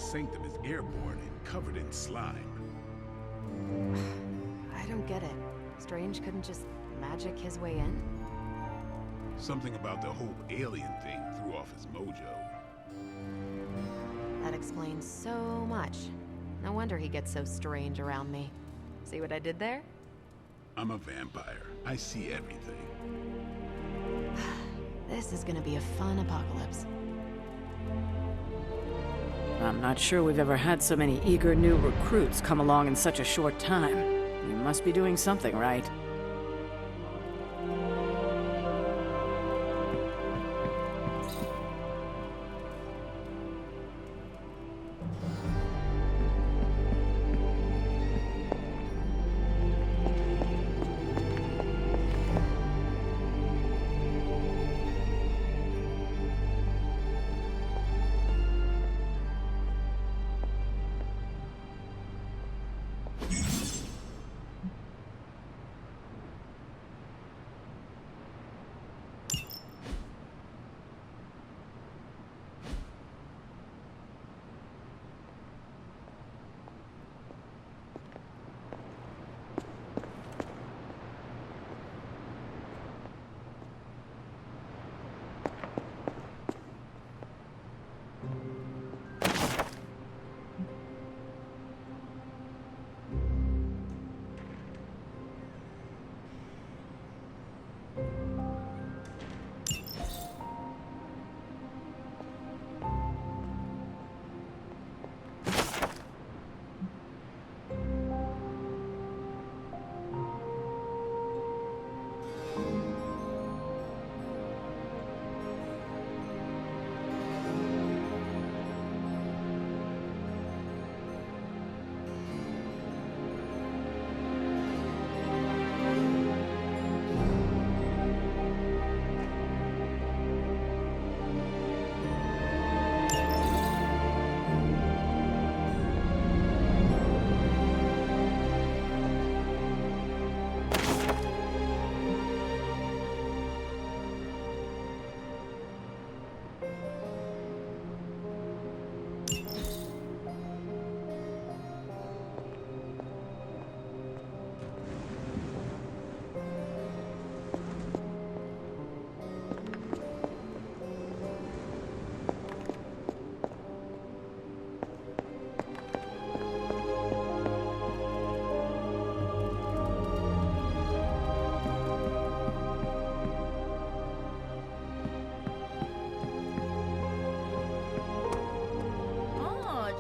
sanctum is airborne and covered in slime. I don't get it. Strange couldn't just magic his way in? Something about the whole alien thing threw off his mojo. That explains so much. No wonder he gets so strange around me. See what I did there? I'm a vampire. I see everything. This is gonna be a fun apocalypse. I'm not sure we've ever had so many eager new recruits come along in such a short time. You must be doing something right.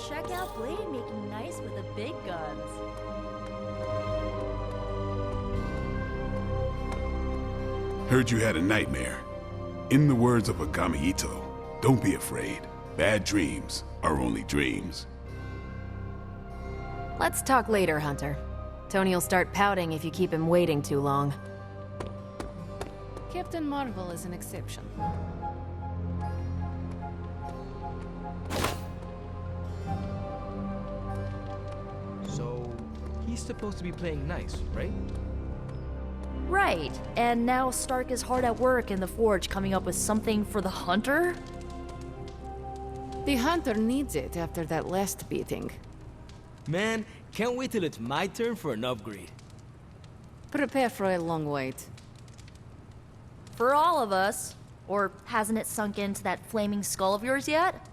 Check out Blade making nice with the big guns. Heard you had a nightmare. In the words of Agami Ito, don't be afraid. Bad dreams are only dreams. Let's talk later, Hunter. Tony'll start pouting if you keep him waiting too long. Captain Marvel is an exception. So, he's supposed to be playing nice, right? Right, and now Stark is hard at work in the Forge coming up with something for the Hunter? The Hunter needs it after that last beating. Man, can't wait till it's my turn for an upgrade. Prepare for a long wait. For all of us. Or hasn't it sunk into that flaming skull of yours yet?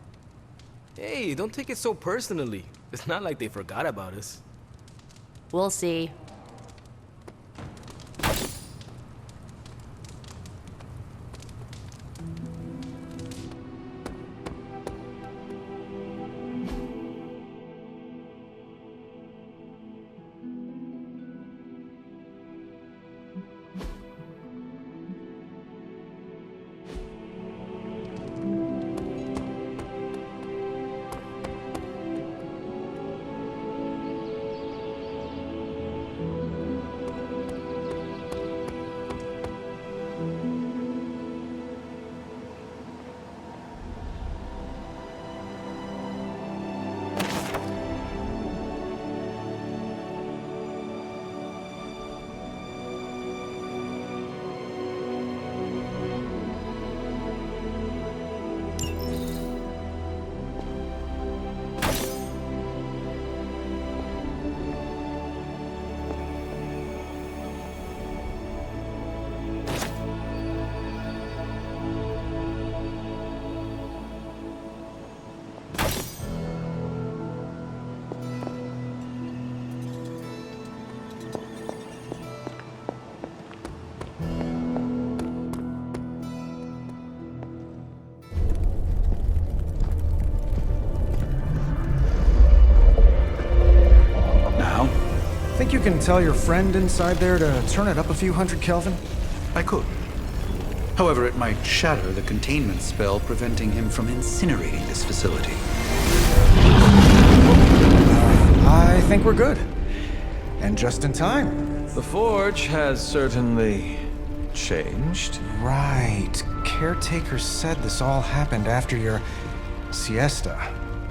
Hey, don't take it so personally. It's not like they forgot about us. We'll see. Think you can tell your friend inside there to turn it up a few hundred Kelvin? I could. However, it might shatter the containment spell preventing him from incinerating this facility. I think we're good. And just in time. The Forge has certainly changed. Right. Caretaker said this all happened after your siesta.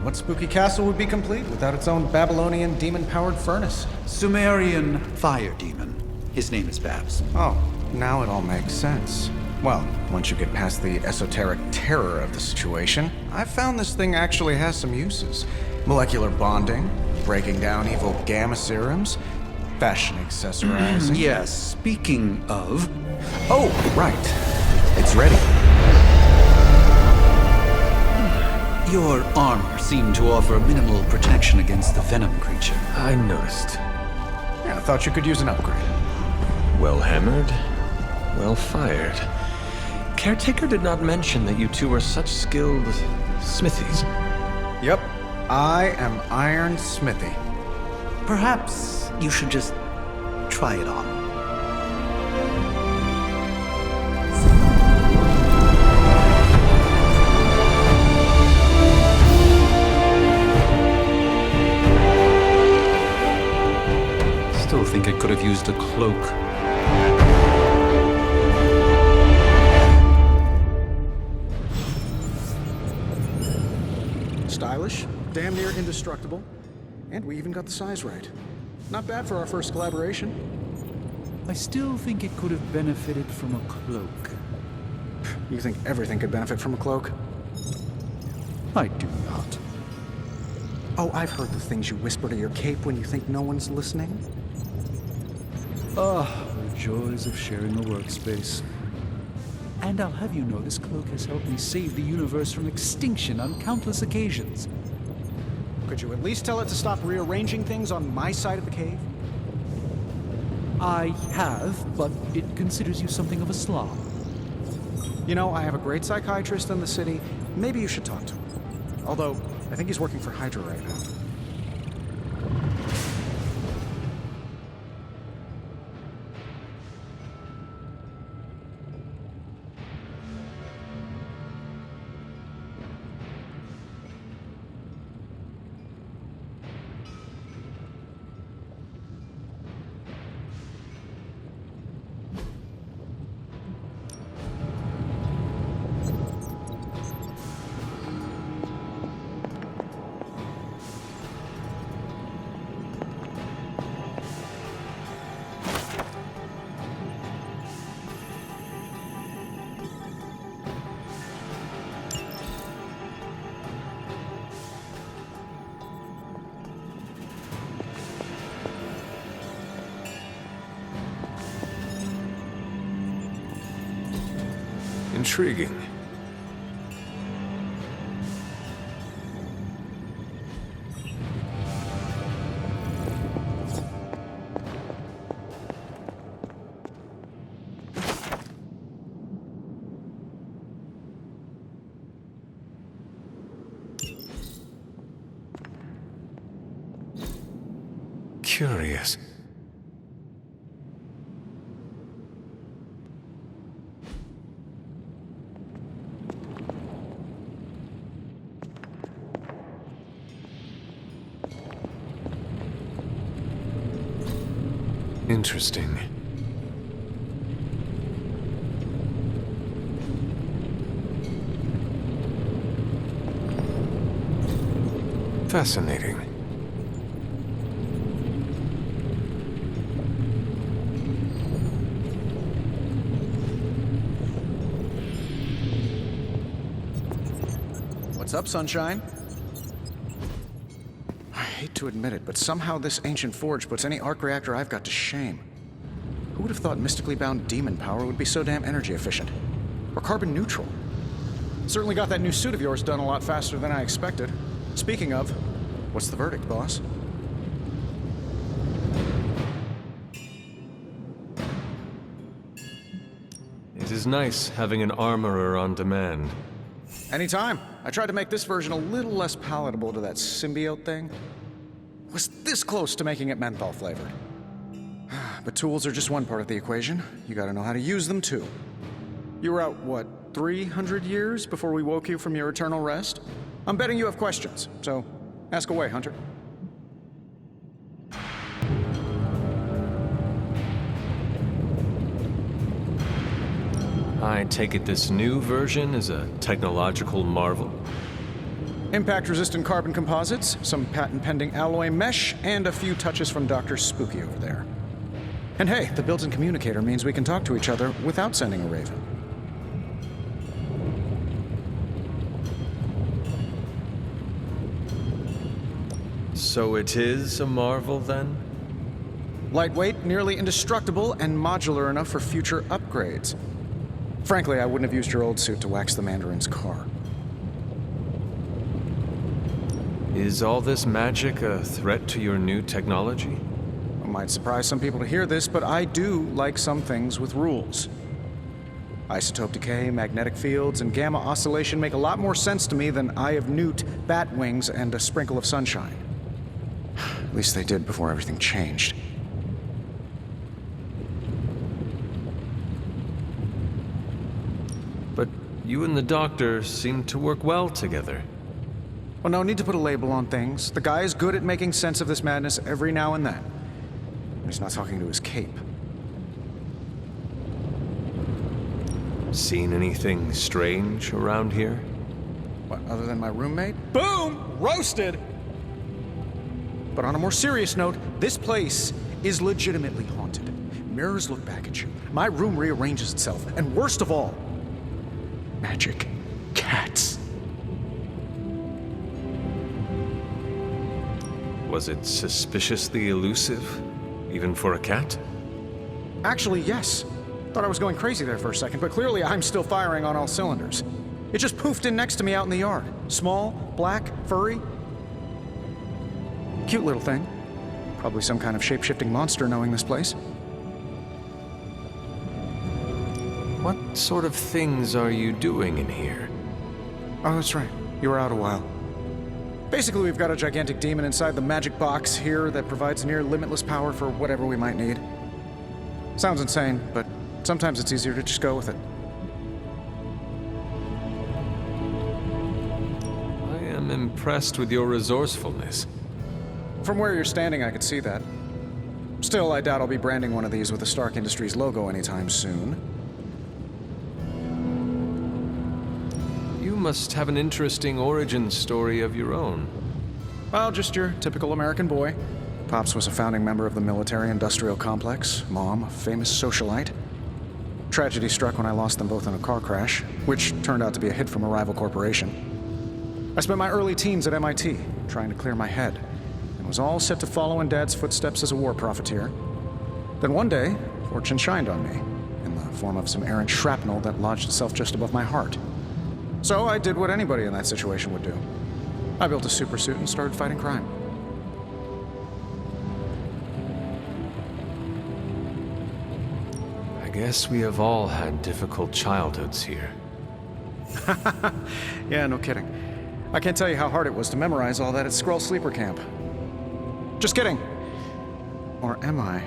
What spooky castle would be complete without its own Babylonian demon-powered furnace? Sumerian fire demon. His name is Babs. Oh, now it all makes sense. Well, once you get past the esoteric terror of the situation, I've found this thing actually has some uses. Molecular bonding, breaking down evil gamma serums, fashion accessorizing. Yes, speaking of... Oh, right. It's ready. Your armor seemed to offer minimal protection against the venom creature. I noticed. Yeah, I thought you could use an upgrade. Well hammered, well fired. Caretaker did not mention that you two were such skilled smithies. Yep, I am Iron Smithy. Perhaps you should just try it on. Still think it could have used a cloak. Stylish, damn near indestructible, and we even got the size right. Not bad for our first collaboration. I still think it could have benefited from a cloak. You think everything could benefit from a cloak? I do not. Oh, I've heard the things you whisper to your cape when you think no one's listening. Ah, the joys of sharing a workspace. And I'll have you know this cloak has helped me save the universe from extinction on countless occasions. Could you at least tell it to stop rearranging things on my side of the cave? I have, but it considers you something of a slob. You know, I have a great psychiatrist in the city. Maybe you should talk to him. Although, I think he's working for Hydra right now. Intriguing. Curious. Interesting. Fascinating. What's up, Sunshine? I hate to admit it, but somehow this ancient forge puts any arc reactor I've got to shame. Who would have thought mystically bound demon power would be so damn energy efficient? Or carbon neutral? Certainly got that new suit of yours done a lot faster than I expected. Speaking of, what's the verdict, boss? It is nice having an armorer on demand. Anytime. I tried to make this version a little less palatable to that symbiote thing. Was this close to making it menthol flavored. but tools are just one part of the equation. You gotta know how to use them, too. You were out, what, 300 years before we woke you from your eternal rest? I'm betting you have questions, so ask away, Hunter. I take it this new version is a technological marvel? Impact-resistant carbon composites, some patent-pending alloy mesh, and a few touches from Dr. Spooky over there. And hey, the built-in communicator means we can talk to each other without sending a raven. So it is a marvel, then? Lightweight, nearly indestructible, and modular enough for future upgrades. Frankly, I wouldn't have used your old suit to wax the Mandarin's car. Is all this magic a threat to your new technology? It might surprise some people to hear this, but I do like some things with rules. Isotope decay, magnetic fields, and gamma oscillation make a lot more sense to me than Eye of Newt, bat wings, and a sprinkle of sunshine. At least they did before everything changed. But you and the doctor seem to work well together. Well, no need to put a label on things. The guy is good at making sense of this madness every now and then. He's not talking to his cape. Seen anything strange around here? What, other than my roommate? Boom! Roasted! But on a more serious note, this place is legitimately haunted. Mirrors look back at you. My room rearranges itself. And worst of all, magic cats. Was it suspiciously elusive, even for a cat? Actually, yes. Thought I was going crazy there for a second, but clearly I'm still firing on all cylinders. It just poofed in next to me out in the yard. Small, black, furry. Cute little thing. Probably some kind of shape-shifting monster knowing this place. What sort of things are you doing in here? Oh, that's right. You were out a while. Basically, we've got a gigantic demon inside the magic box here that provides near limitless power for whatever we might need. Sounds insane, but sometimes it's easier to just go with it. I am impressed with your resourcefulness. From where you're standing, I could see that. Still, I doubt I'll be branding one of these with the Stark Industries logo anytime soon. You must have an interesting origin story of your own. Well, just your typical American boy. Pops was a founding member of the military-industrial complex. Mom, a famous socialite. Tragedy struck when I lost them both in a car crash, which turned out to be a hit from a rival corporation. I spent my early teens at MIT, trying to clear my head, and was all set to follow in Dad's footsteps as a war profiteer. Then one day, fortune shined on me, in the form of some errant shrapnel that lodged itself just above my heart. So I did what anybody in that situation would do. I built a supersuit and started fighting crime. I guess we have all had difficult childhoods here. Yeah, no kidding. I can't tell you how hard it was to memorize all that at Skrull Sleeper Camp. Just kidding. Or am I?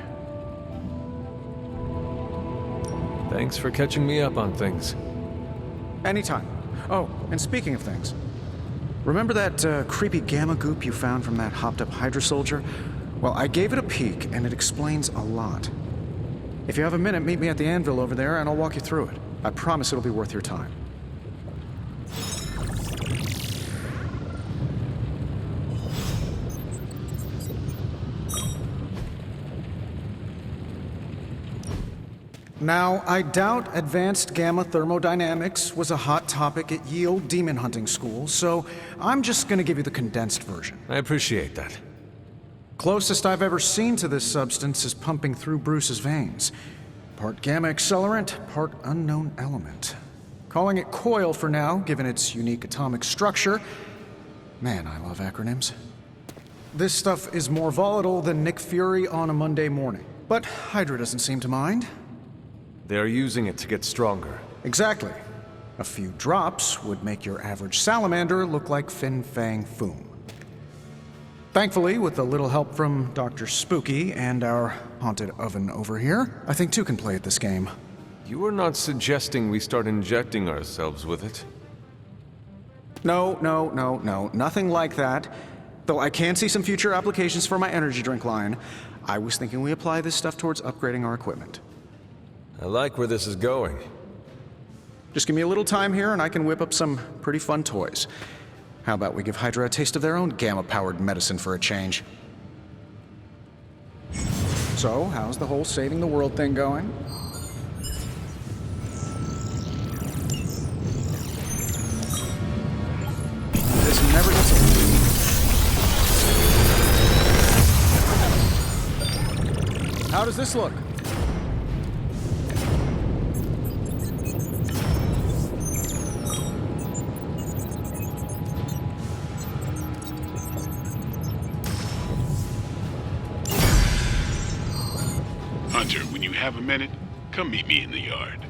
Thanks for catching me up on things. Anytime. Oh, and speaking of things, remember that creepy gamma goop you found from that hopped-up Hydra soldier? Well, I gave it a peek, and it explains a lot. If you have a minute, meet me at the anvil over there, and I'll walk you through it. I promise it'll be worth your time. Now, I doubt advanced gamma thermodynamics was a hot topic at Yield Demon Hunting School, so I'm just gonna give you the condensed version. I appreciate that. Closest I've ever seen to this substance is pumping through Bruce's veins. Part gamma accelerant, part unknown element. Calling it coil for now, given its unique atomic structure. Man, I love acronyms. This stuff is more volatile than Nick Fury on a Monday morning. But Hydra doesn't seem to mind. They're using it to get stronger. Exactly. A few drops would make your average salamander look like Fin Fang Foom. Thankfully, with a little help from Dr. Spooky and our haunted oven over here, I think two can play at this game. You are not suggesting we start injecting ourselves with it? No, nothing like that. Though I can see some future applications for my energy drink line. I was thinking we apply this stuff towards upgrading our equipment. I like where this is going. Just give me a little time here and I can whip up some pretty fun toys. How about we give Hydra a taste of their own gamma-powered medicine for a change? So, how's the whole saving the world thing going? This never gets old. How does this look? Hunter, when you have a minute, come meet me in the yard.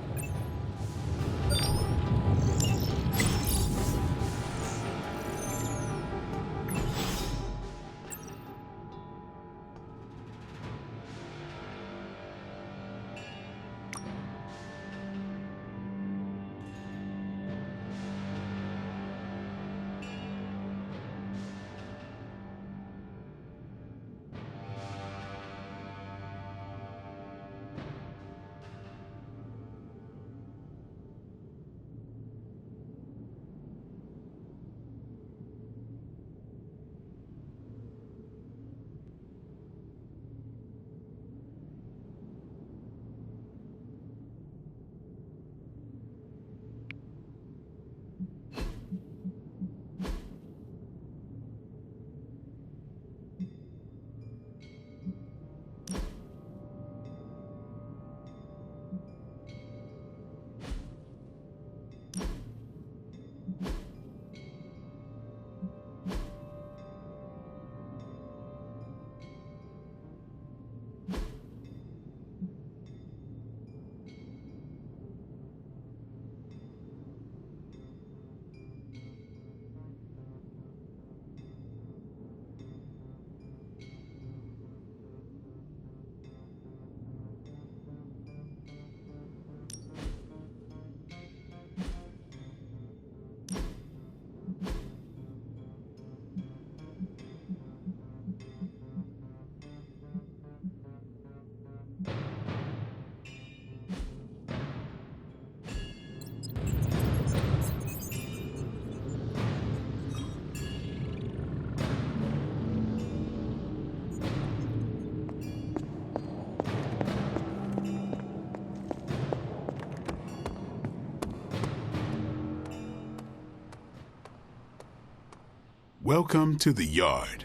Welcome to the yard.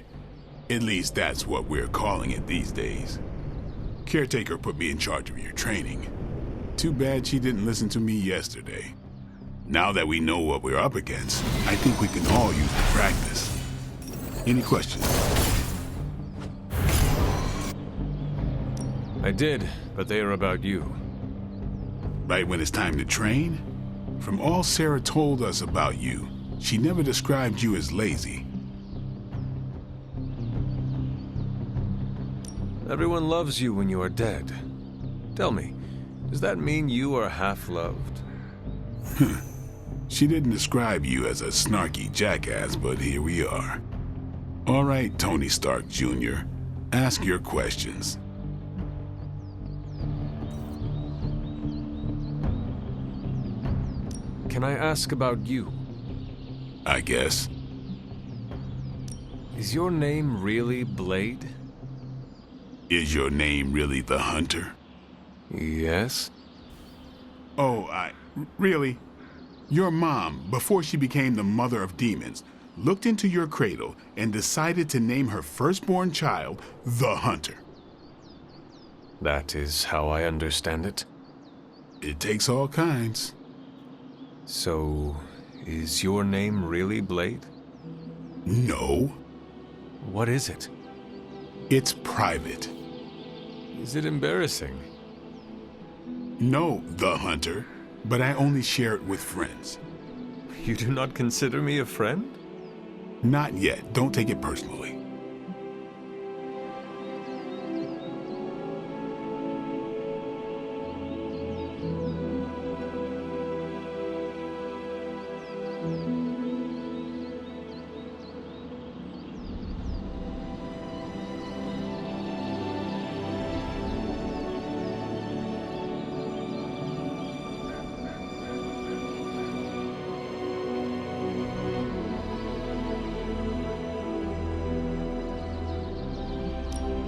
At least that's what we're calling it these days. Caretaker put me in charge of your training. Too bad she didn't listen to me yesterday. Now that we know what we're up against, I think we can all use the practice. Any questions? I did, but they are about you. Right when it's time to train? From all Sarah told us about you, she never described you as lazy. Everyone loves you when you are dead. Tell me, does that mean you are half-loved? She didn't describe you as a snarky jackass, but here we are. All right, Tony Stark Jr., ask your questions. Can I ask about you? I guess. Is your name really Blade? Is your name really the Hunter? Yes. Oh, really? Your mom, before she became the mother of demons, looked into your cradle and decided to name her firstborn child the Hunter. That is how I understand it. It takes all kinds. So, is your name really Blade? No. What is it? It's private. Is it embarrassing? No, the Hunter, but I only share it with friends. You do not consider me a friend? Not yet. Don't take it personally.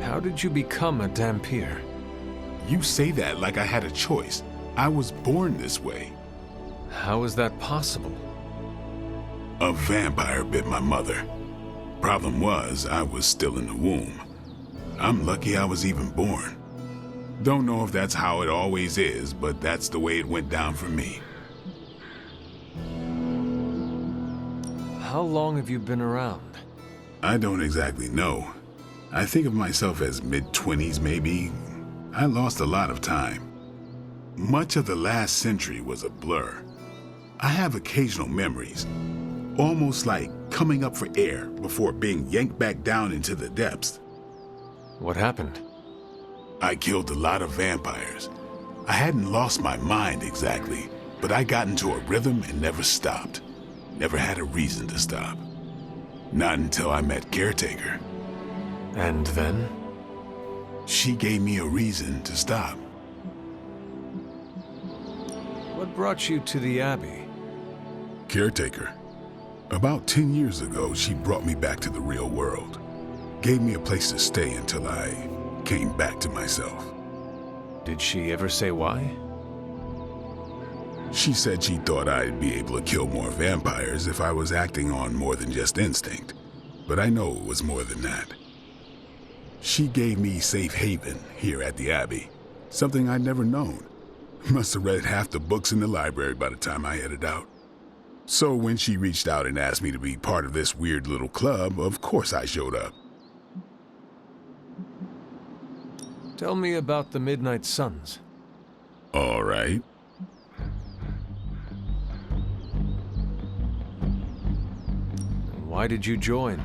How did you become a Dhampir? You say that like I had a choice. I was born this way. How is that possible? A vampire bit my mother. Problem was, I was still in the womb. I'm lucky I was even born. Don't know if that's how it always is, but that's the way it went down for me. How long have you been around? I don't exactly know. I think of myself as mid-20s maybe. I lost a lot of time. Much of the last century was a blur. I have occasional memories, almost like coming up for air before being yanked back down into the depths. What happened? I killed a lot of vampires. I hadn't lost my mind exactly, but I got into a rhythm and never stopped. Never had a reason to stop. Not until I met Caretaker. And then? She gave me a reason to stop. What brought you to the Abbey? Caretaker. About 10 years ago, she brought me back to the real world. Gave me a place to stay until I came back to myself. Did she ever say why? She said she thought I'd be able to kill more vampires if I was acting on more than just instinct. But I know it was more than that. She gave me safe haven here at the Abbey. Something I'd never known. Must have read half the books in the library by the time I headed out. So when she reached out and asked me to be part of this weird little club, of course I showed up. Tell me about the Midnight Suns. All right. Why did you join?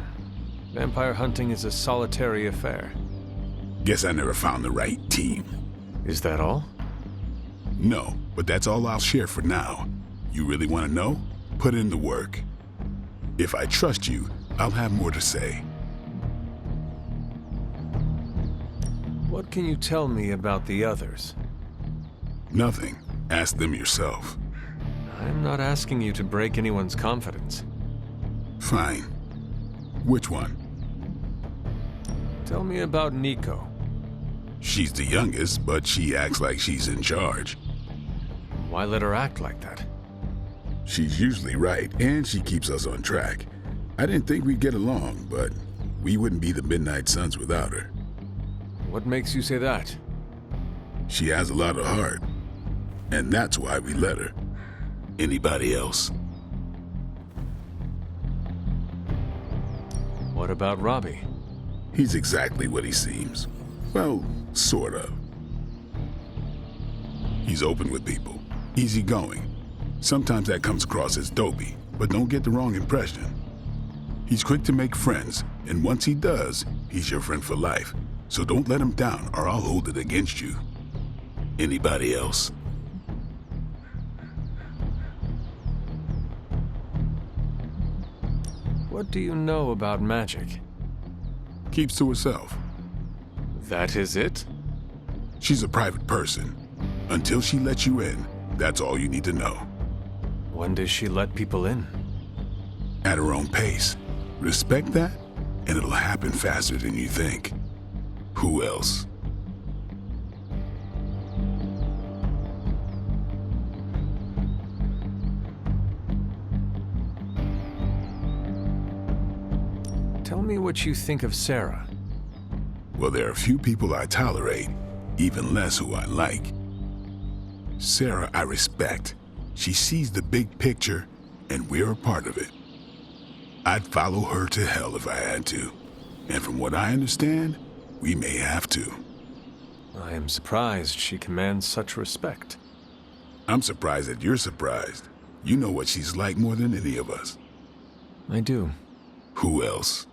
Vampire hunting is a solitary affair. Guess I never found the right team. Is that all? No, but that's all I'll share for now. You really want to know? Put in the work. If I trust you, I'll have more to say. What can you tell me about the others? Nothing. Ask them yourself. I'm not asking you to break anyone's confidence. Fine. Which one? Tell me about Nico. She's the youngest, but she acts like she's in charge. Why let her act like that? She's usually right, and she keeps us on track. I didn't think we'd get along, but we wouldn't be the Midnight Suns without her. What makes you say that? She has a lot of heart, and that's why we let her. Anybody else? What about Robbie? He's exactly what he seems. Well, sort of. He's open with people, easygoing. Sometimes that comes across as dopey, but don't get the wrong impression. He's quick to make friends, and once he does, he's your friend for life. So don't let him down, or I'll hold it against you. Anybody else? What do you know about magic? Keeps to herself. That is it? She's a private person. Until she lets you in, that's all you need to know. When does she let people in? At her own pace. Respect that, and it'll happen faster than you think. Who else? Tell me what you think of Sarah. Well, there are a few people I tolerate, even less who I like. Sarah, I respect. She sees the big picture, and we're a part of it. I'd follow her to hell if I had to. And from what I understand, we may have to. I am surprised she commands such respect. I'm surprised that you're surprised. You know what she's like more than any of us. I do. Who else?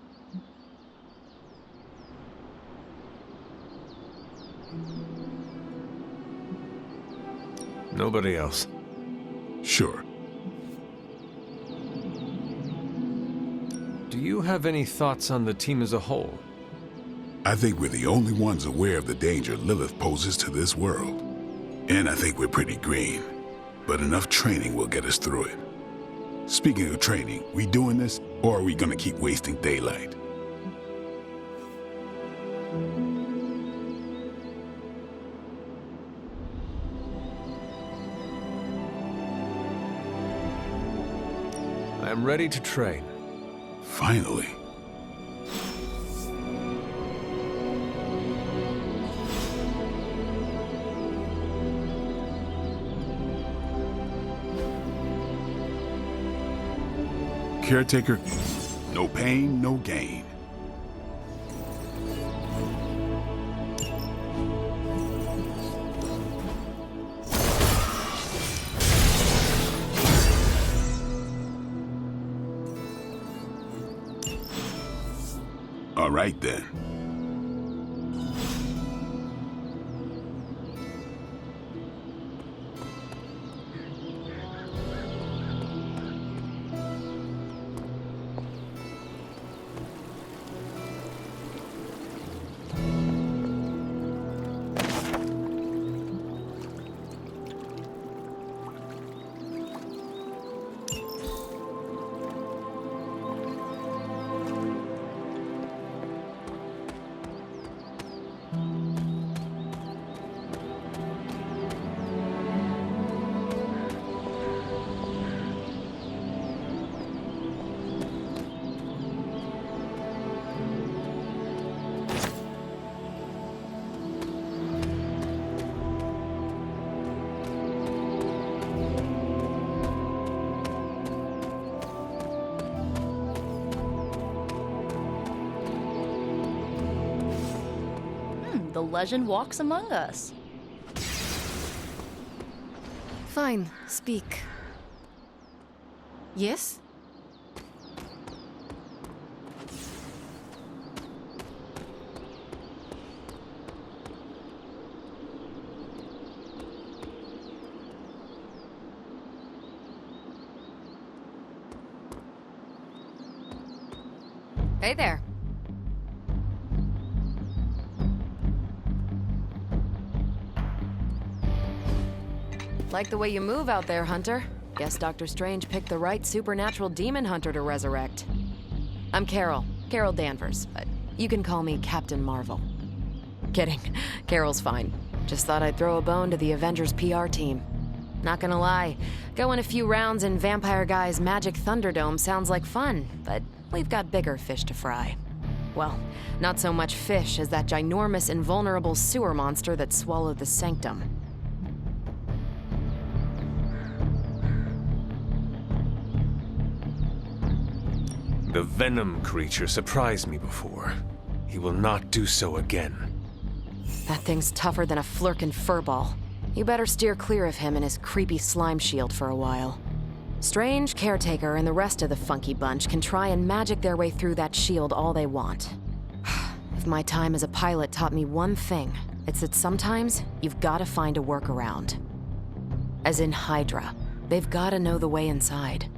Nobody else. Sure. Do you have any thoughts on the team as a whole? I think we're the only ones aware of the danger Lilith poses to this world. And I think we're pretty green. But enough training will get us through it. Speaking of training, we doing this, or are we gonna keep wasting daylight? I am ready to train. Finally. Caretaker, no pain, no gain. All right then. The legend walks among us. Fine, speak. Yes? Hey there. Like the way you move out there, Hunter. Guess Dr. Strange picked the right supernatural demon hunter to resurrect. I'm Carol Danvers, but you can call me Captain Marvel. Kidding, Carol's fine. Just thought I'd throw a bone to the Avengers PR team. Not gonna lie, going a few rounds in Vampire Guy's Magic Thunderdome sounds like fun, but we've got bigger fish to fry. Well, not so much fish as that ginormous invulnerable sewer monster that swallowed the Sanctum. The venom creature surprised me before. He will not do so again. That thing's tougher than a flirkin' furball. You better steer clear of him and his creepy slime shield for a while. Strange, Caretaker, and the rest of the funky bunch can try and magic their way through that shield all they want. If my time as a pilot taught me one thing, it's that sometimes you've gotta find a workaround. As in Hydra, they've gotta know the way inside.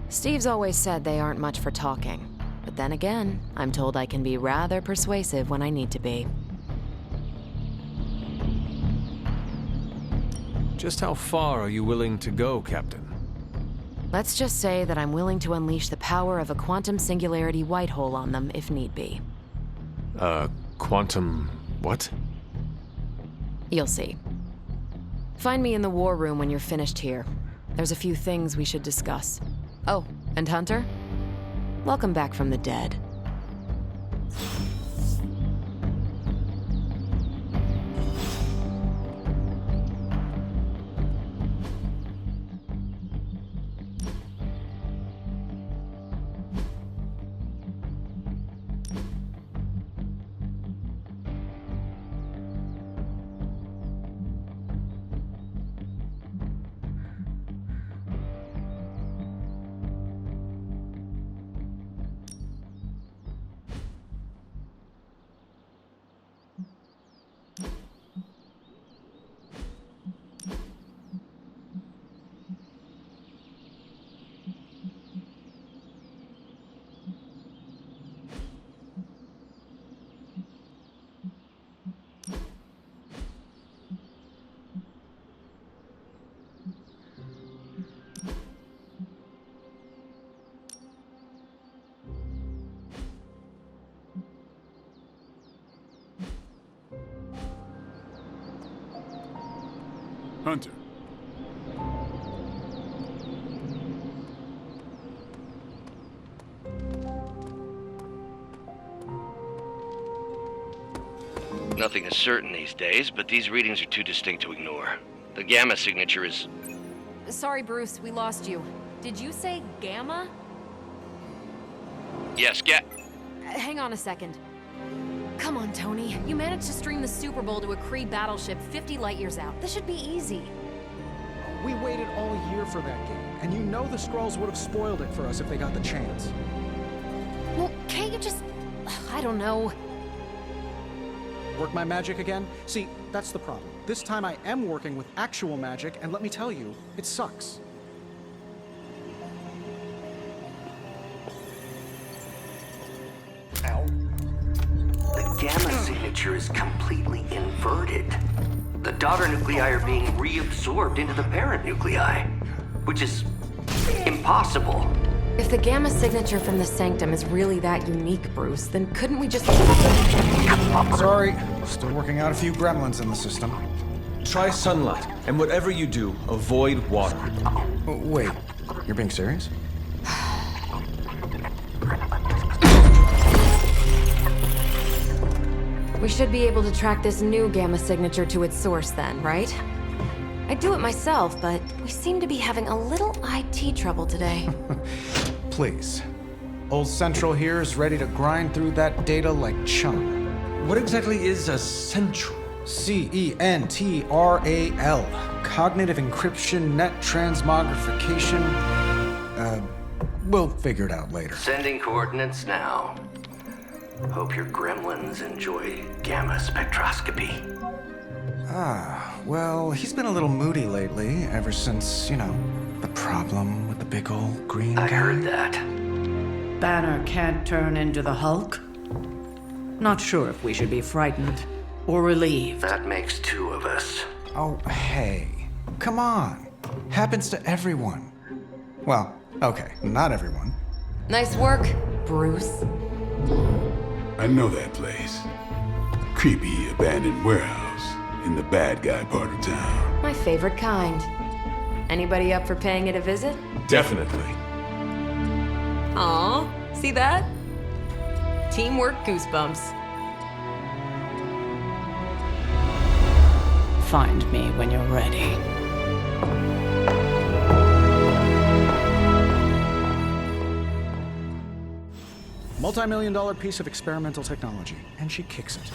Steve's always said they aren't much for talking, but then again, I'm told I can be rather persuasive when I need to be. Just how far are you willing to go, Captain? Let's just say that I'm willing to unleash the power of a quantum singularity white hole on them if need be. Quantum... what? You'll see. Find me in the war room when you're finished here. There's a few things we should discuss. Oh, and Hunter? Welcome back from the dead. Hunter. Nothing is certain these days, but these readings are too distinct to ignore. The gamma signature is... Sorry, Bruce, we lost you. Did you say Gamma? Yes, Hang on a second. Come on, Tony. You managed to stream the Super Bowl to a Kree battleship 50 light years out. This should be easy. We waited all year for that game, and you know the Skrulls would have spoiled it for us if they got the chance. Well, can't you just... I don't know. Work my magic again? See, that's the problem. This time I am working with actual magic, and let me tell you, it sucks. Ow. The gamma signature is completely inverted. The daughter nuclei are being reabsorbed into the parent nuclei, which is impossible. If the Gamma signature from the Sanctum is really that unique, Bruce, then couldn't we just... Sorry, still working out a few gremlins in the system. Try sunlight, and whatever you do, avoid water. Oh, wait, you're being serious? We should be able to track this new Gamma signature to its source then, right? I'd do it myself, but we seem to be having a little IT trouble today. Please. Old Central here is ready to grind through that data like chum. What exactly is a central? CENTRAL. Cognitive encryption, net transmogrification. We'll figure it out later. Sending coordinates now. Hope your gremlins enjoy gamma spectroscopy. Well, he's been a little moody lately, ever since, the problem with the big old green guy. I heard that. Banner can't turn into the Hulk? Not sure if we should be frightened or relieved. That makes two of us. Oh, hey. Come on. Happens to everyone. Well, okay, not everyone. Nice work, Bruce. I know that place. Creepy abandoned warehouse in the bad guy part of town. My favorite kind. Anybody up for paying it a visit? Definitely. Aw, see that? Teamwork goosebumps. Find me when you're ready. Multi-million-dollar piece of experimental technology, and she kicks it.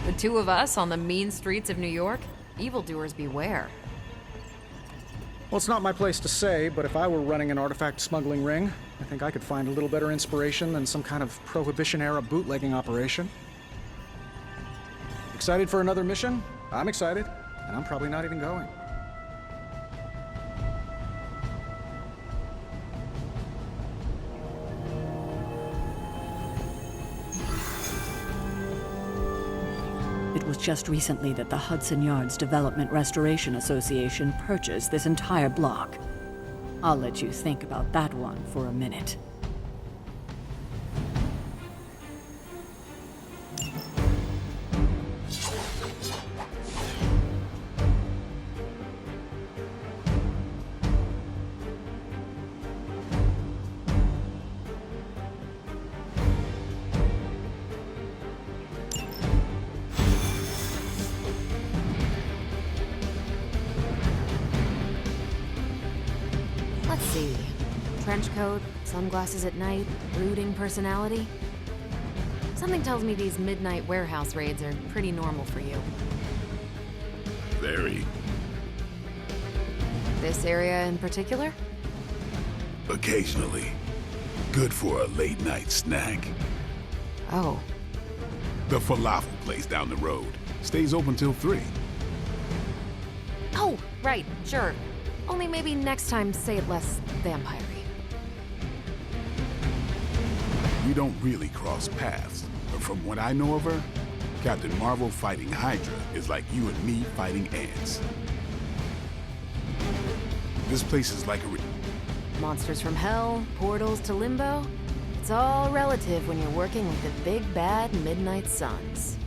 The two of us on the mean streets of New York? Evildoers beware. Well, it's not my place to say, but if I were running an artifact smuggling ring, I think I could find a little better inspiration than some kind of Prohibition-era bootlegging operation. Excited for another mission? I'm excited, and I'm probably not even going. It was just recently that the Hudson Yards Development Restoration Association purchased this entire block. I'll let you think about that one for a minute. Let's see. Trench coat, sunglasses at night, brooding personality. Something tells me these midnight warehouse raids are pretty normal for you. Very. This area in particular? Occasionally. Good for a late night snack. Oh. The falafel place down the road stays open till 3. Oh, right, sure. Only maybe next time say it less vampire-y. We don't really cross paths, but from what I know of her, Captain Marvel fighting Hydra is like you and me fighting ants. This place is like a... Monsters from hell, portals to limbo. It's all relative when you're working with the big bad Midnight Suns.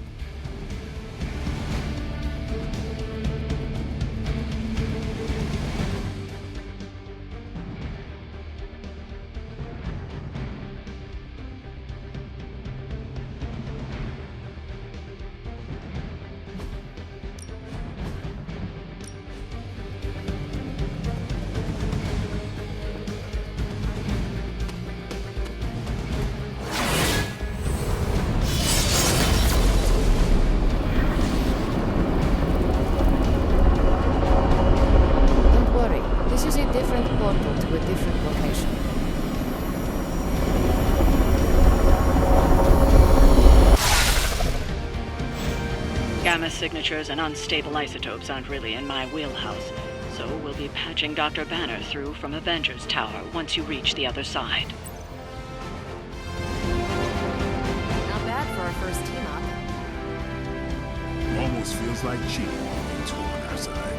Gamma signatures and unstable isotopes aren't really in my wheelhouse, so we'll be patching Dr. Banner through from Avengers Tower once you reach the other side. Not bad for our first team up. Almost feels like cheating being two on our side.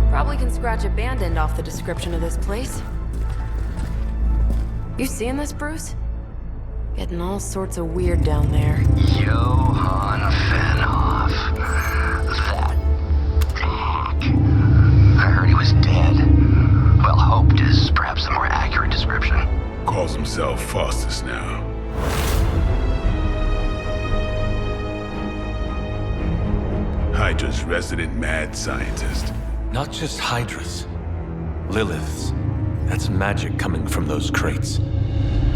Probably can scratch abandoned off the description of this place. You seeing this, Bruce? Getting all sorts of weird down there. Johann Fenhoff. That hack. I heard he was dead. Well, hoped is perhaps the more accurate description. Calls himself Faustus now. Hydra's resident mad scientist. Not just Hydra's. Lilith's. That's magic coming from those crates.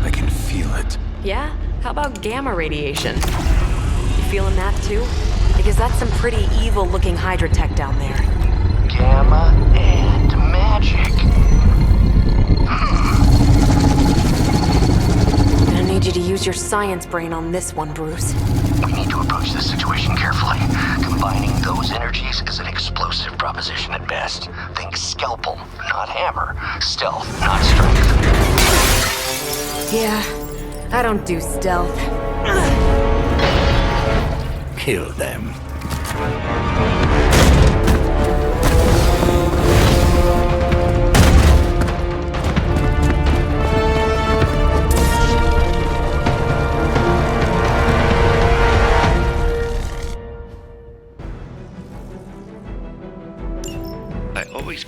I can feel it. Yeah? How about gamma radiation? You feeling that too? Because that's some pretty evil-looking Hydra tech down there. Gamma and magic. Gonna need you to use your science brain on this one, Bruce. We need to approach this situation carefully. Combining those energies is an explosive proposition at best. Think scalpel, not hammer. Stealth, not strength. Yeah, I don't do stealth. Kill them.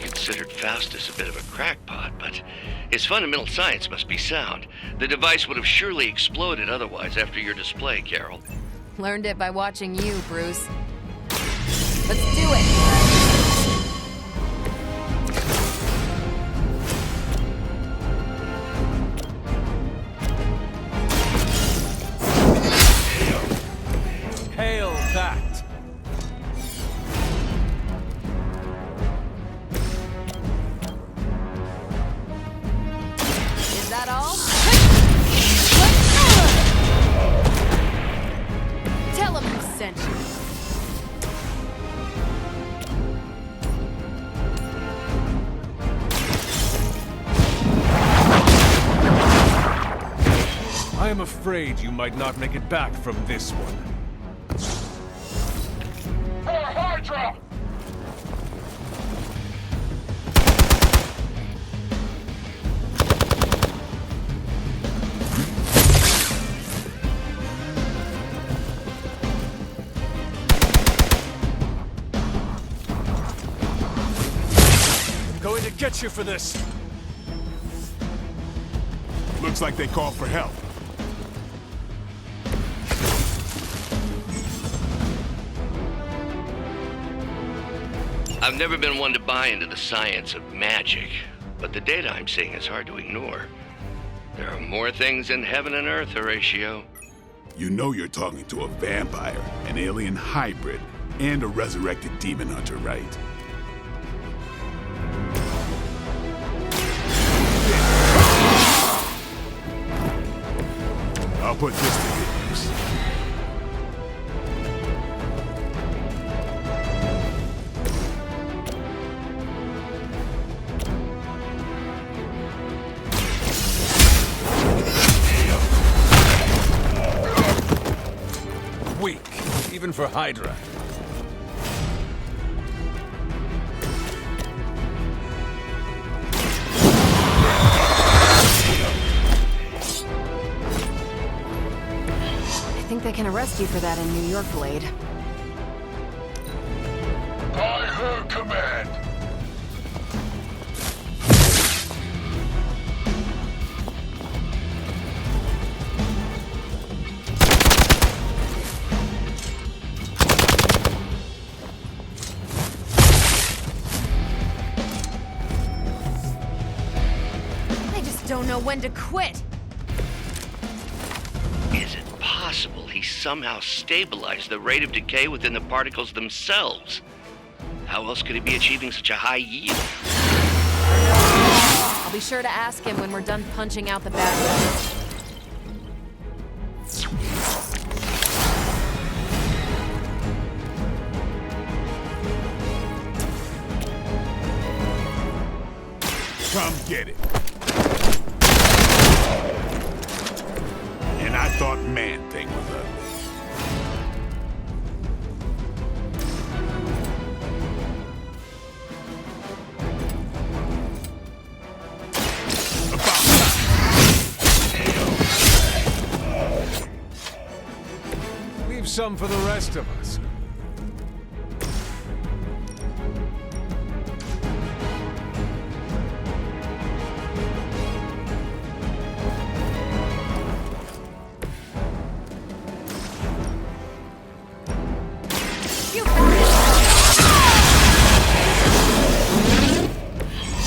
Considered Faustus a bit of a crackpot, but his fundamental science must be sound. The device would have surely exploded otherwise after your display, Carol. Learned it by watching you, Bruce. Let's do it! Hail that! Is that all? Tell him who sent you. I am afraid you might not make it back from this one. For Hydra! I'm going to get you for this. Looks like they called for help. I've never been one to buy into the science of magic, but the data I'm seeing is hard to ignore. There are more things in heaven and earth, Horatio. You know you're talking to a vampire, an alien hybrid, and a resurrected demon hunter, right? I'll put this to good use. Weak, even for Hydra. I think they can arrest you for that in New York, Blade. By her command. They just don't know when to quit. Is it possible he somehow stabilized the rate of decay within the particles themselves? How else could he be achieving such a high yield? I'll be sure to ask him when we're done punching out the bad guys. Come get it. And I thought Man-Thing was ugly. Leave some for the rest of us.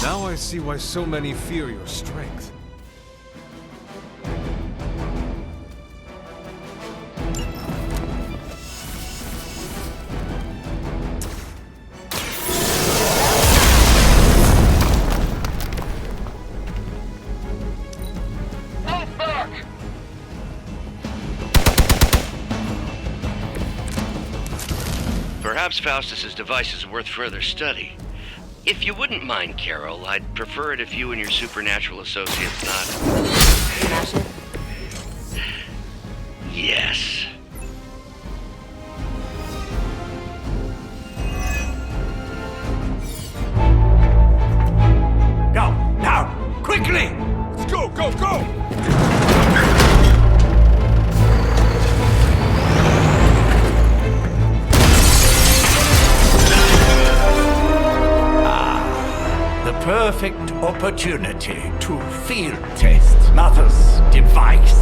Now I see why so many fear your strength. Perhaps Faustus's device is worth further study. If you wouldn't mind, Carol, I'd prefer it if you and your supernatural associates not... Smash it? Yes. Go, now, quickly! Let's go, go, go! Perfect opportunity to field test Mother's device.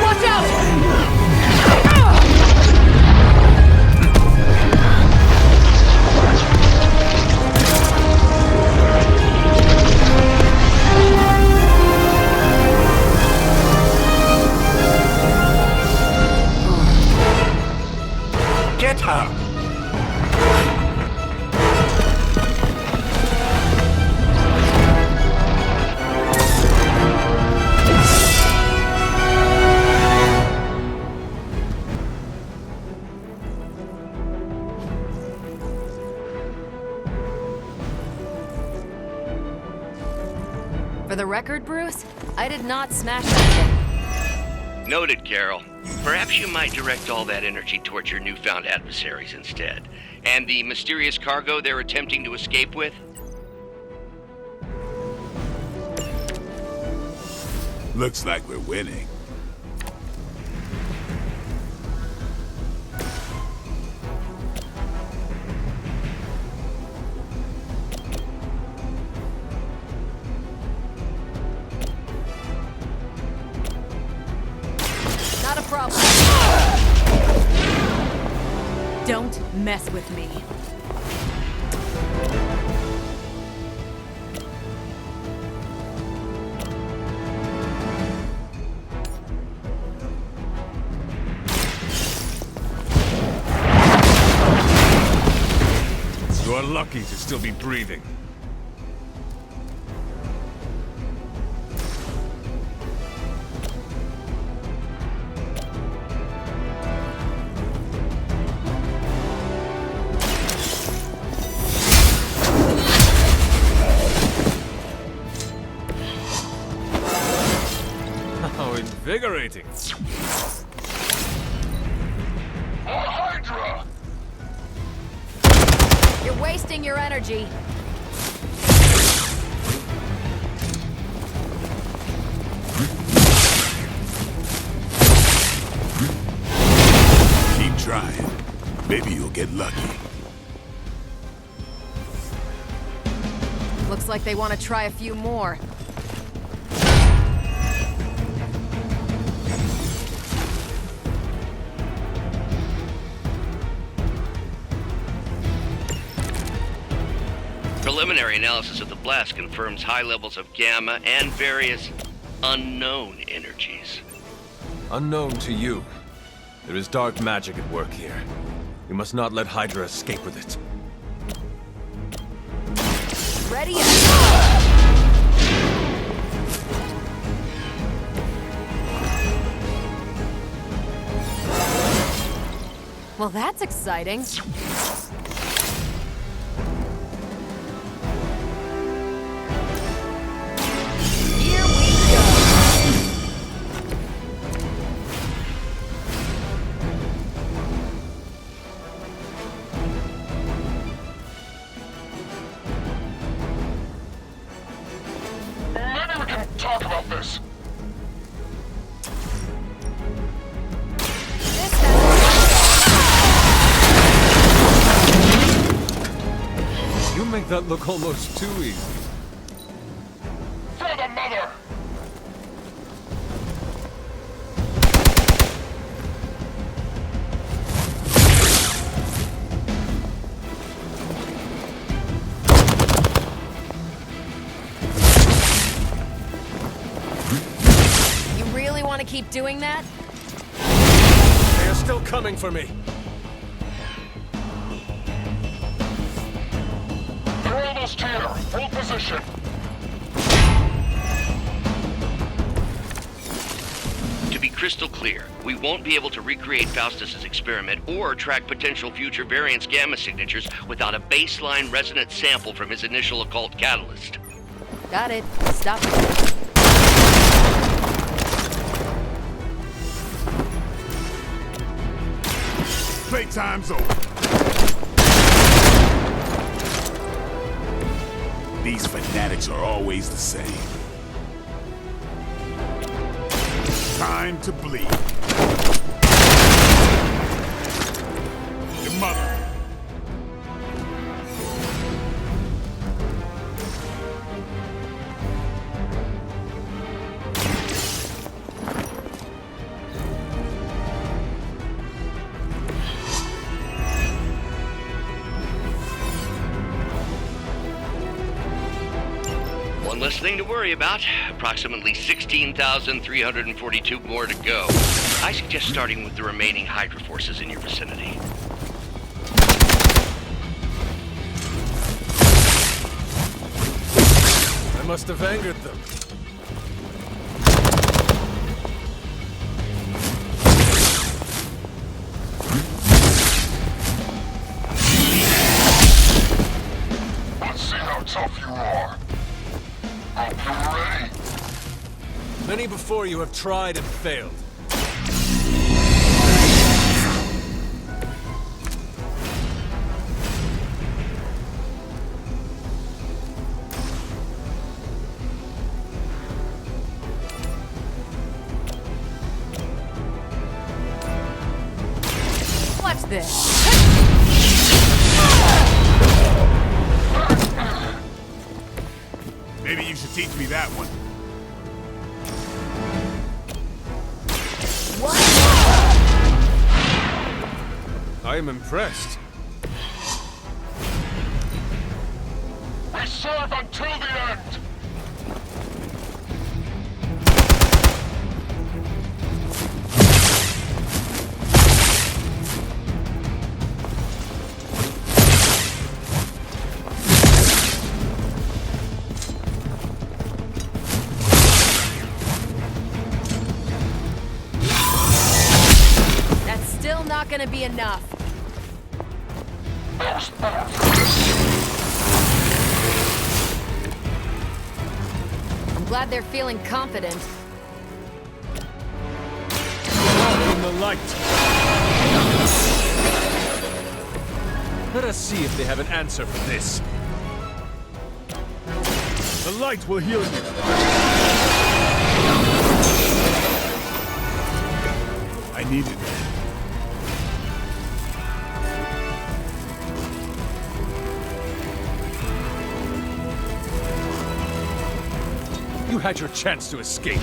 Watch out! Get her! For the record, Bruce, I did not smash that thing. Noted, Carol. Perhaps you might direct all that energy towards your newfound adversaries instead. And the mysterious cargo they're attempting to escape with? Looks like we're winning. Not a problem. Don't mess with me. You're lucky to still be breathing. How invigorating. Hydra! You're wasting your energy. Keep trying. Maybe you'll get lucky. Looks like they want to try a few more. Preliminary analysis of the blast confirms high levels of gamma and various unknown energies. Unknown to you. There is dark magic at work here. We must not let Hydra escape with it. Ready and go! Well, that's exciting. Here we go. Maybe we can talk about this. You make that look almost too easy. For the mother! You really want to keep doing that? They are still coming for me. They're almost here. Hold position. To be crystal clear, we won't be able to recreate Faustus's experiment or track potential future variance gamma signatures without a baseline resonance sample from his initial occult catalyst. Got it. Stop it. Playtime's over. These fanatics are always the same. Time to bleed. Your mother. One less thing to worry about. Approximately 16,342 more to go. I suggest starting with the remaining Hydra forces in your vicinity. I must have angered them. Let's see how tough you are. Hope you're ready. Many before you have tried and failed. Watch this. Maybe you should teach me that one. I am impressed. We serve until the end. That's still not gonna be enough. I'm glad they're feeling confident. In the light. Let us see if they have an answer for this. The light will heal you. I need it. You had your chance to escape.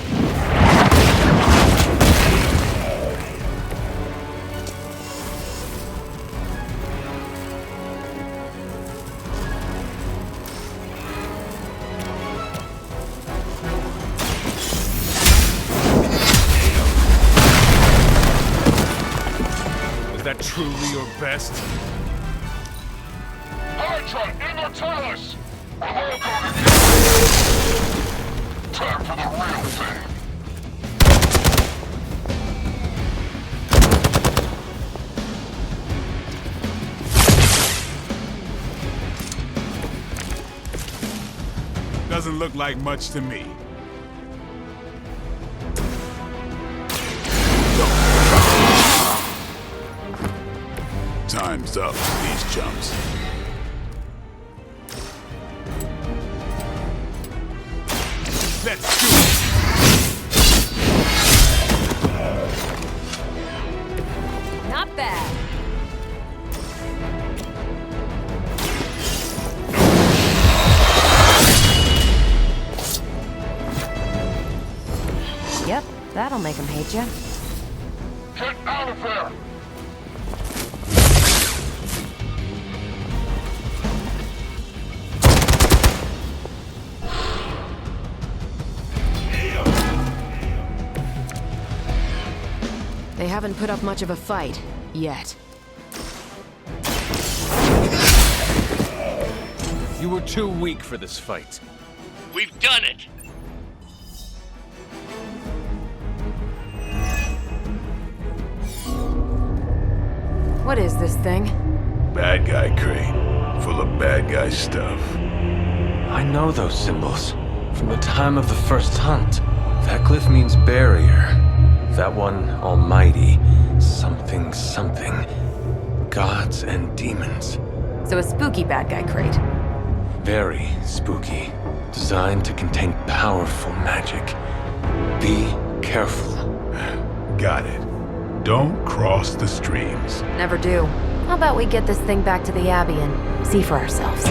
Was that truly your best? Hydra, Immortalis! We'll all go together! Time for the real thing. Doesn't look like much to me. Time's up for these jumps. Let's do it! Not bad. Yep, that'll make him hate you. Get out of there! They haven't put up much of a fight, yet. You were too weak for this fight. We've done it! What is this thing? Bad guy crate, full of bad guy stuff. I know those symbols from the time of the first hunt. That glyph means barrier. That one, almighty. Something, something. Gods and demons. So a spooky bad guy crate. Very spooky. Designed to contain powerful magic. Be careful. Got it. Don't cross the streams. Never do. How about we get this thing back to the Abbey and see for ourselves?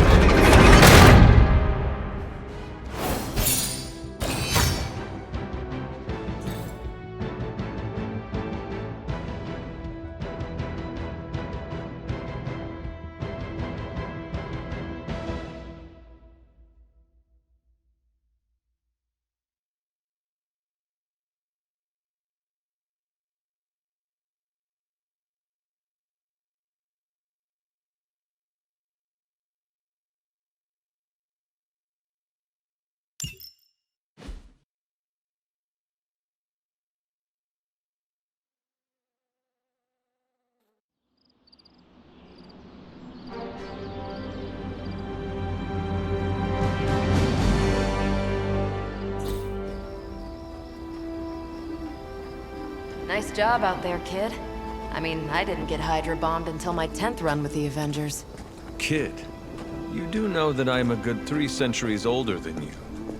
Nice job out there, kid. I mean, I didn't get Hydra bombed until my 10th run with the Avengers. Kid, you do know that I am a good 3 centuries older than you,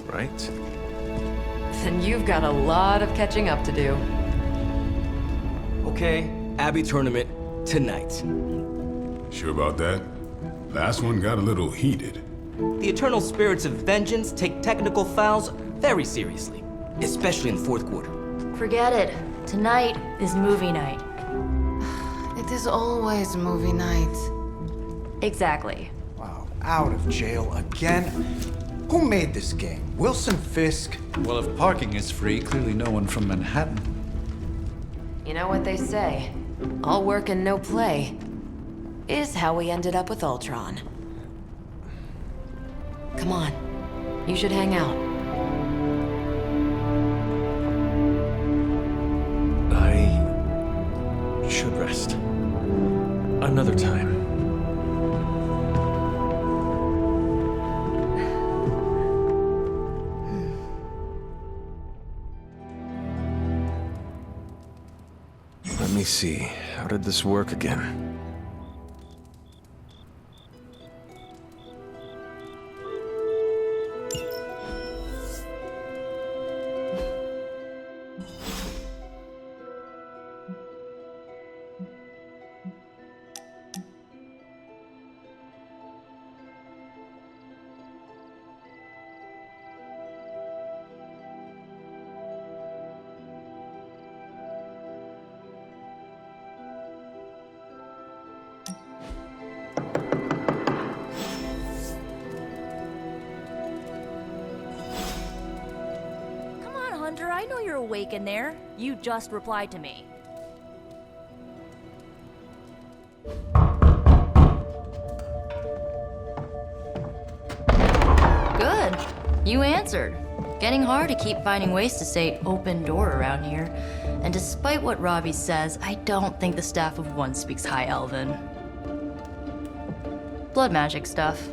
right? Then you've got a lot of catching up to do. Okay, Abbey tournament tonight. Sure about that? Last one got a little heated. The eternal spirits of vengeance take technical fouls very seriously, especially in the fourth quarter. Forget it. Tonight is movie night. It is always movie night. Exactly. Wow, out of jail again? Who made this game? Wilson Fisk? Well, if parking is free, clearly no one from Manhattan. You know what they say? All work and no play is how we ended up with Ultron. Come on. You should hang out. I should rest. Another time. Let me see. How did this work again? Hunter, I know you're awake in there. You just replied to me. Good. You answered. Getting hard to keep finding ways to say open door around here. And despite what Robbie says, I don't think the staff of one speaks High Elven. Blood magic stuff.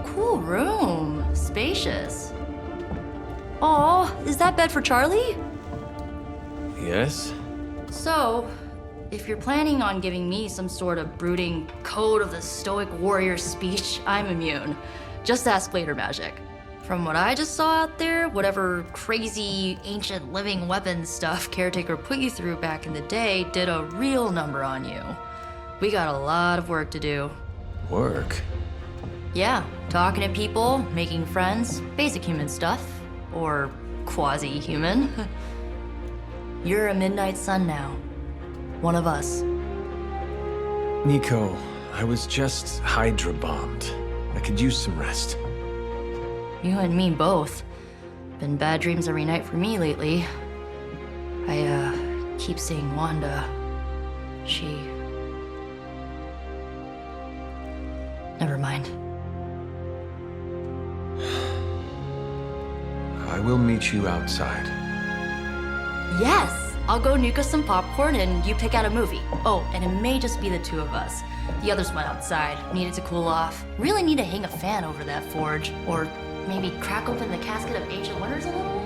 Cool room. Spacious. Aw, is that bed for Charlie? Yes? So, if you're planning on giving me some sort of brooding code of the stoic warrior speech, I'm immune. Just ask later, Magic. From what I just saw out there, whatever crazy ancient living weapons stuff Caretaker put you through back in the day did a real number on you. We got a lot of work to do. Work? Yeah, talking to people, making friends, basic human stuff. Or quasi-human. You're a Midnight Sun now. One of us. Nico, I was just Hydra bombed. I could use some rest. You and me both. Been bad dreams every night for me lately. I keep seeing Wanda. She... Never mind. I will meet you outside. Yes! I'll go nuke us some popcorn and you pick out a movie. Oh, and it may just be the two of us. The others went outside, needed to cool off. Really need to hang a fan over that forge. Or maybe crack open the casket of ancient wonders a little?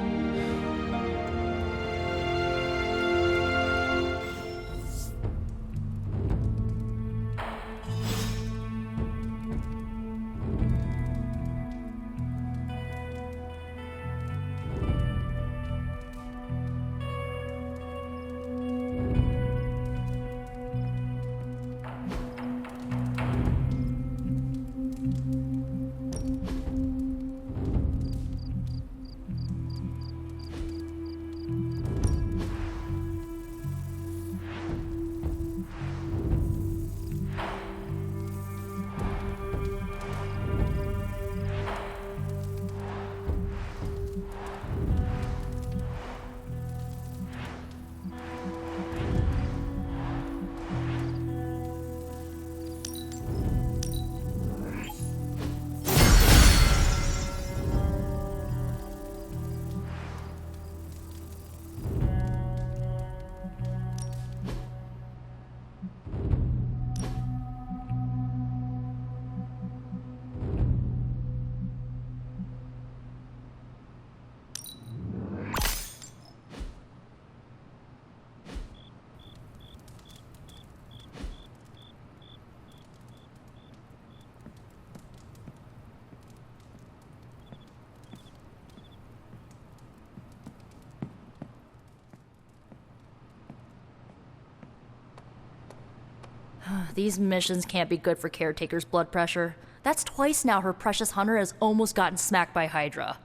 These missions can't be good for Caretaker's blood pressure. That's twice now her precious hunter has almost gotten smacked by Hydra.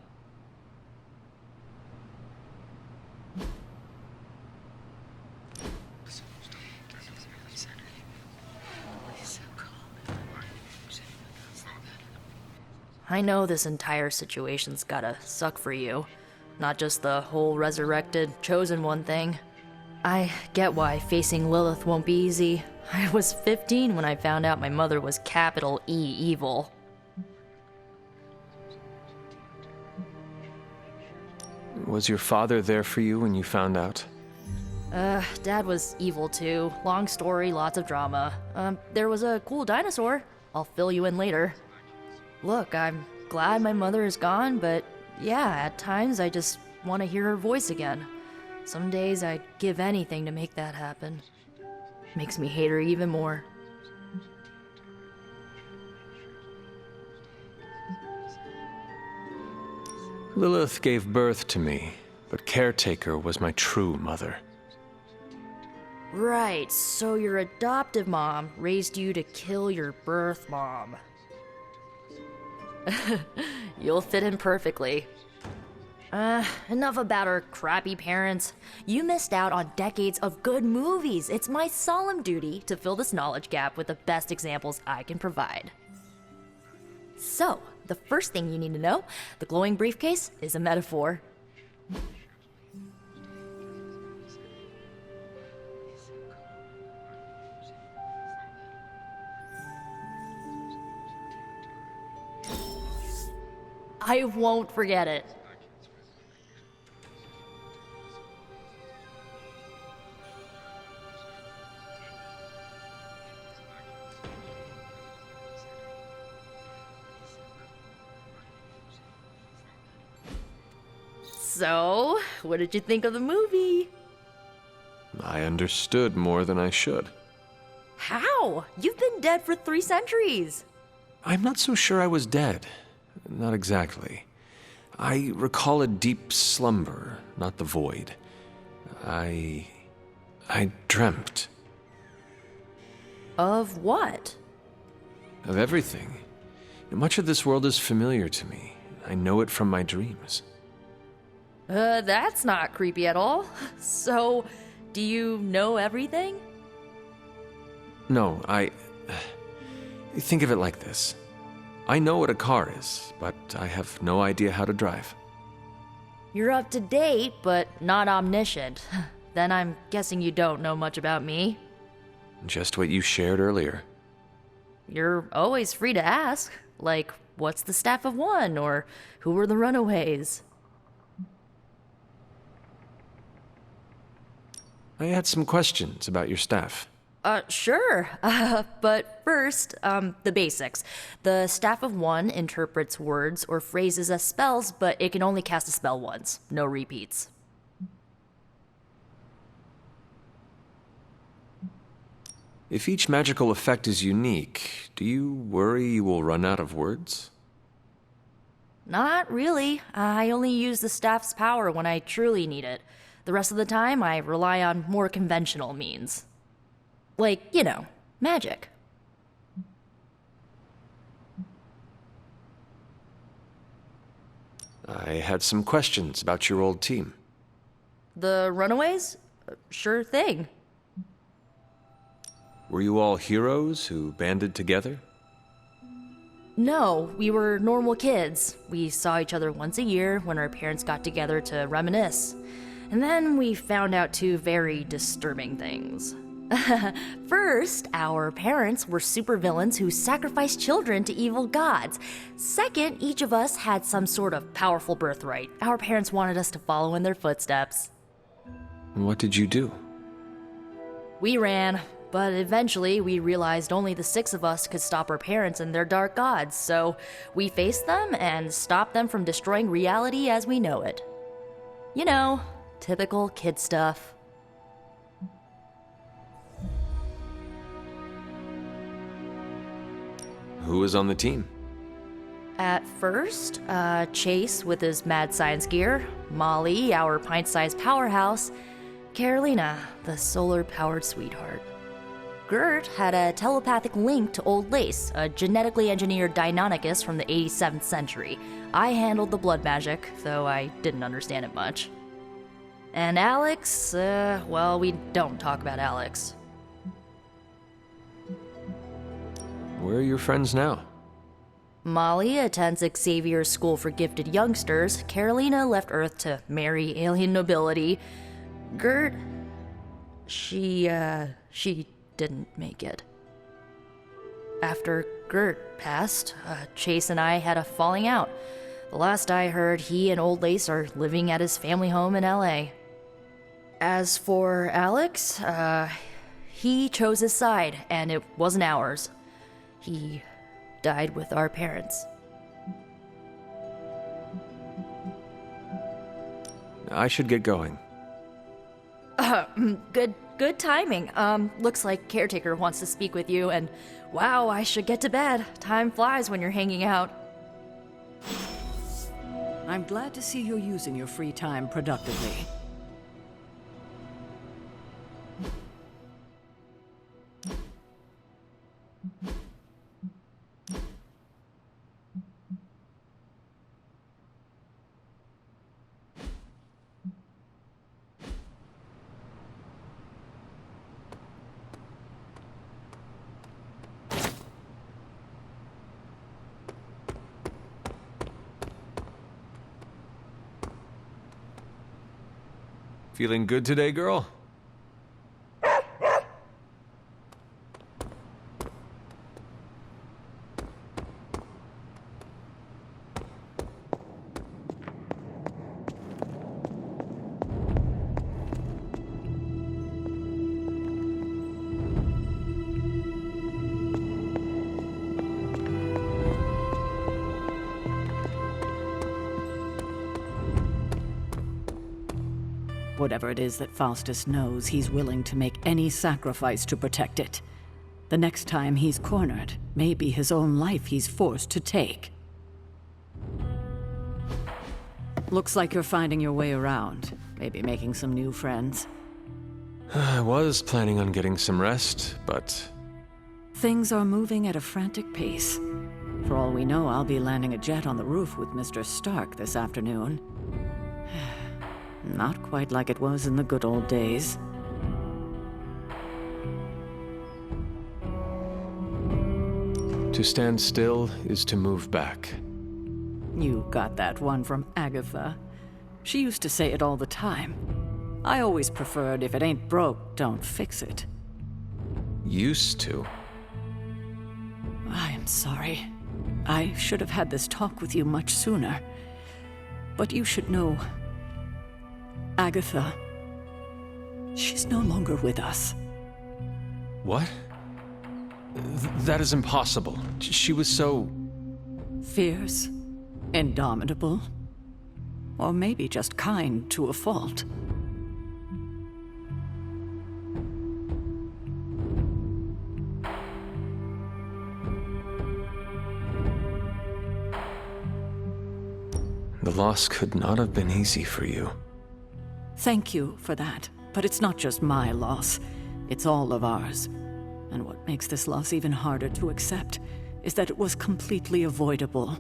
I know this entire situation's gotta suck for you. Not just the whole resurrected, chosen one thing. I get why facing Lilith won't be easy. I was 15 when I found out my mother was capital E evil. Was your father there for you when you found out? Dad was evil too. Long story, lots of drama. There was a cool dinosaur. I'll fill you in later. Look, I'm glad my mother is gone, but yeah, at times I just want to hear her voice again. Some days I'd give anything to make that happen. Makes me hate her even more. Lilith gave birth to me, but Caretaker was my true mother. Right, so your adoptive mom raised you to kill your birth mom. You'll fit in perfectly. Enough about our crappy parents. You missed out on decades of good movies. It's my solemn duty to fill this knowledge gap with the best examples I can provide. So, the first thing you need to know, the glowing briefcase is a metaphor. I won't forget it. So, what did you think of the movie? I understood more than I should. How? You've been dead for 3 centuries. I'm not so sure I was dead. Not exactly. I recall a deep slumber, not the void. I dreamt. Of what? Of everything. Much of this world is familiar to me. I know it from my dreams. That's not creepy at all. So, do you know everything? No, think of it like this. I know what a car is, but I have no idea how to drive. You're up to date, but not omniscient. Then I'm guessing you don't know much about me. Just what you shared earlier. You're always free to ask. Like, what's the staff of one? Or who were the runaways? I had some questions about your staff. Sure. But first, the basics. The staff of one interprets words or phrases as spells, but it can only cast a spell once. No repeats. If each magical effect is unique, do you worry you will run out of words? Not really. I only use the staff's power when I truly need it. The rest of the time, I rely on more conventional means. Like, you know, magic. I had some questions about your old team. The runaways? Sure thing. Were you all heroes who banded together? No, we were normal kids. We saw each other once a year when our parents got together to reminisce. And then we found out 2 very disturbing things. First, our parents were supervillains who sacrificed children to evil gods. Second, each of us had some sort of powerful birthright. Our parents wanted us to follow in their footsteps. What did you do? We ran, but eventually we realized only the 6 of us could stop our parents and their dark gods, so we faced them and stopped them from destroying reality as we know it. You know, typical kid stuff. Who was on the team? At first, Chase with his mad science gear, Molly, our pint-sized powerhouse, Carolina, the solar-powered sweetheart. Gert had a telepathic link to Old Lace, a genetically engineered Deinonychus from the 87th century. I handled the blood magic, though I didn't understand it much. And Alex, well, we don't talk about Alex. Where are your friends now? Molly attends Xavier's School for Gifted Youngsters. Carolina left Earth to marry alien nobility. Gert, she didn't make it. After Gert passed, Chase and I had a falling out. The last I heard, he and Old Lace are living at his family home in LA. As for Alex, he chose his side, and it wasn't ours. He died with our parents. I should get going. Good timing. Looks like Caretaker wants to speak with you, and wow, I should get to bed. Time flies when you're hanging out. I'm glad to see you're using your free time productively. Feeling good today, girl? Whatever it is that Faustus knows, he's willing to make any sacrifice to protect it. The next time he's cornered, maybe his own life he's forced to take. Looks like you're finding your way around. Maybe making some new friends. I was planning on getting some rest, but... Things are moving at a frantic pace. For all we know, I'll be landing a jet on the roof with Mr. Stark this afternoon. Not quite like it was in the good old days. To stand still is to move back. You got that one from Agatha. She used to say it all the time. I always preferred, if it ain't broke, don't fix it. Used to? I am sorry. I should have had this talk with you much sooner. But you should know... Agatha... she's no longer with us. What? That is impossible. She was so... Fierce, indomitable, or maybe just kind to a fault. The loss could not have been easy for you. Thank you for that, but it's not just my loss. It's all of ours. And what makes this loss even harder to accept is that it was completely avoidable.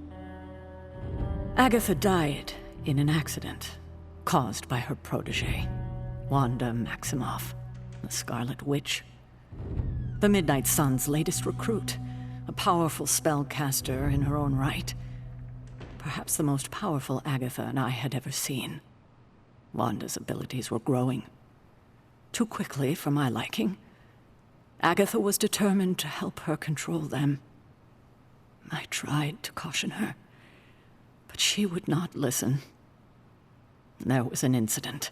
Agatha died in an accident caused by her protege, Wanda Maximoff, the Scarlet Witch. The Midnight Sun's latest recruit, a powerful spellcaster in her own right. Perhaps the most powerful Agatha and I had ever seen. Wanda's abilities were growing. Too quickly for my liking. Agatha was determined to help her control them. I tried to caution her, but she would not listen. There was an incident.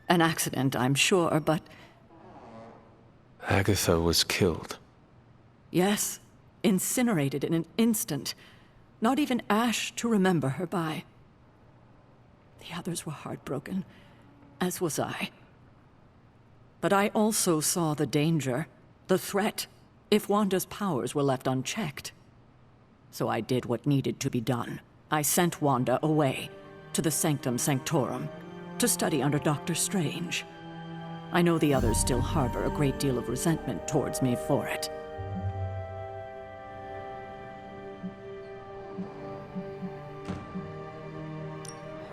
An accident, I'm sure, but... Agatha was killed. Yes, incinerated in an instant. Not even ash to remember her by. The others were heartbroken, as was I. But I also saw the danger, the threat, if Wanda's powers were left unchecked. So I did what needed to be done. I sent Wanda away, to the Sanctum Sanctorum, to study under Dr. Strange. I know the others still harbor a great deal of resentment towards me for it.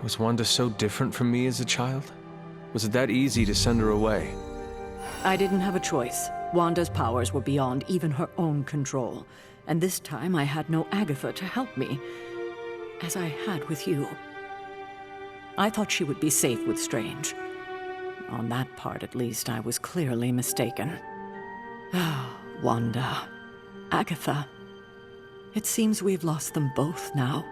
Was Wanda so different from me as a child? Was it that easy to send her away? I didn't have a choice. Wanda's powers were beyond even her own control. And this time I had no Agatha to help me, as I had with you. I thought she would be safe with Strange. On that part, at least, I was clearly mistaken. Ah, Wanda. Agatha. It seems we've lost them both now.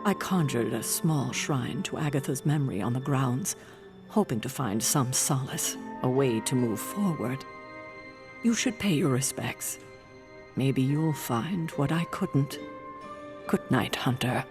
I conjured a small shrine to Agatha's memory on the grounds, hoping to find some solace, a way to move forward. You should pay your respects. Maybe you'll find what I couldn't. Good night, Hunter.